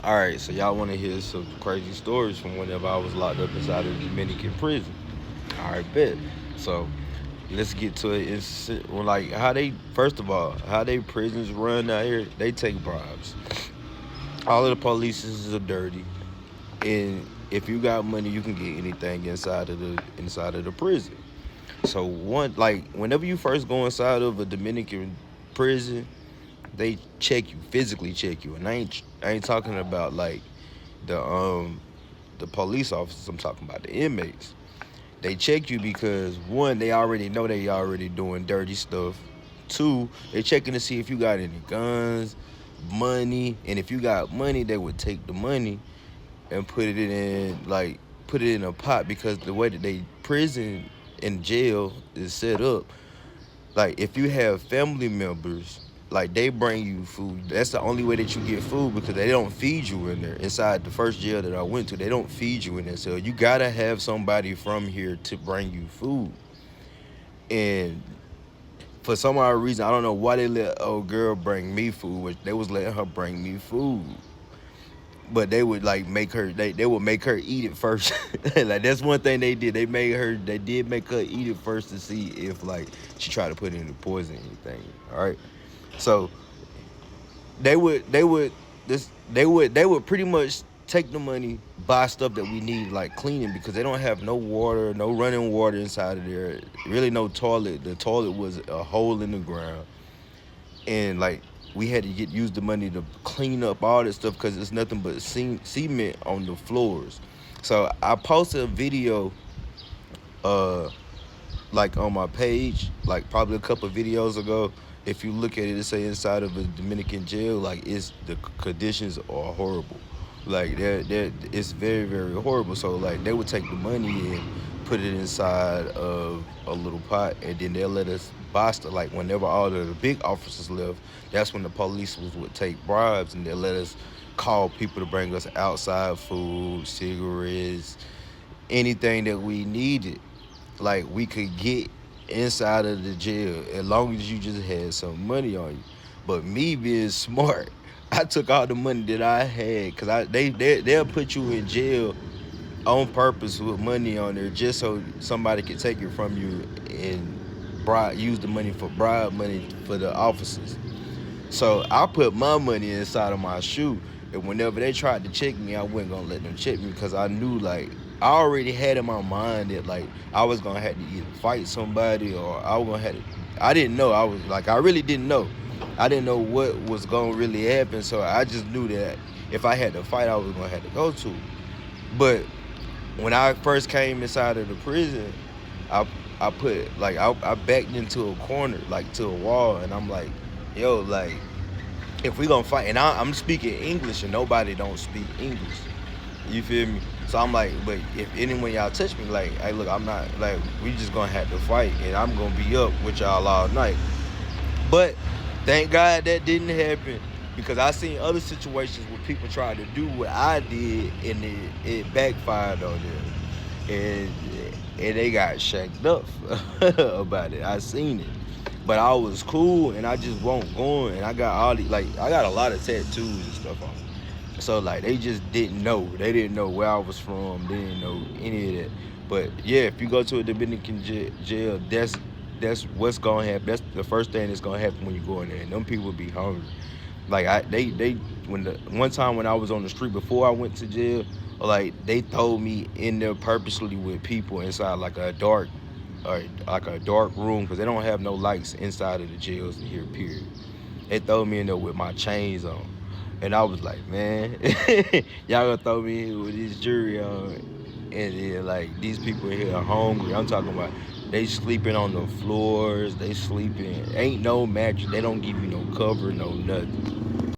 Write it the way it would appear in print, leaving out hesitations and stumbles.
All right, so y'all want to hear some crazy stories from whenever I was locked up inside of the Dominican prison. All right, bet. So let's get to it. Well, like how they first of all, how they prisons run out here. They take bribes. All of the police are dirty, and if you got money, you can get anything inside of the prison. So one like whenever you first go inside of a Dominican prison, they check you, physically check you, and I ain't talking about like the um the police officers. I'm talking about the inmates. They check you because one, they already know they already doing dirty stuff. Two, they checking to see if you got any guns, money, and if you got money, they would take the money and put it in a pot because the way that they prison and jail is set up, like if you have family members, like they bring you food. That's the only way that you get food because they don't feed you in there. Inside the first jail that I went to, they don't feed you in there. So you gotta have somebody from here to bring you food. And for some odd reason, I don't know why they let old girl bring me food, which they was letting her bring me food. But they would like make her they would make her eat it first. Like that's one thing they did. They did make her eat it first to see if like she tried to put in the poison or anything. All right. So they would pretty much take the money, buy stuff that we need like cleaning because they don't have no water, no running water inside of there. Really no toilet. The toilet was a hole in the ground. And like we had to use the money to clean up all this stuff because it's nothing but cement on the floors. So I posted a video uh like on my page, like probably a couple of videos ago. If you look at it, it say inside of a Dominican jail, like it's the conditions are horrible. Like it's very very horrible. So like they would take the money and put it inside of a little pot, and then they'll let us buy stuff. Like whenever all of the big officers left, that's when the police would take bribes, and they'll let us call people to bring us outside food, cigarettes, anything that we needed, like we could get inside of the jail as long as you just had some money on you. But me being smart, I took all the money that I had because they'll put you in jail on purpose with money on there just so somebody can take it from you and use the money for bribe money for the officers. So I put my money inside of my shoe, and whenever they tried to check me, I wasn't gonna let them check me because I knew like I already had in my mind that like I was gonna have to either fight somebody or I was gonna have to. I didn't know. I really didn't know. I didn't know what was gonna really happen, so I just knew that if I had to fight, I was gonna have to go to. But when I first came inside of the prison, I I put like I backed into a corner, like to a wall, and I'm like, yo, like if we gonna fight, and I'm speaking English, and nobody don't speak English. You feel me? So I'm like, but if anyone y'all touch me, like, hey, look, I'm not like we just gonna have to fight, and I'm gonna be up with y'all all night. But thank God that didn't happen because I seen other situations where people tried to do what I did, and it backfired on them, and and they got shacked up about it. I seen it. But I was cool and I just won't going, and I got all the like I got a lot of tattoos and stuff on. So like they just didn't know. They didn't know where I was from. They didn't know any of that. But yeah, if you go to a Dominican jail, that's what's gonna happen. That's the first thing that's gonna happen when you go in there. And them people be hungry. Like they when the one time when I was on the street before I went to jail, like they throw me in there purposely with people inside like a dark room because they don't have no lights inside of the jails in here. Period. They throw me in there with my chains on, and I was like, man, y'all gonna throw me in here with this jury on, and then like these people in here are hungry. I'm talking about they sleeping on the floors. They sleeping ain't no mattress. They don't give you no cover, no nothing.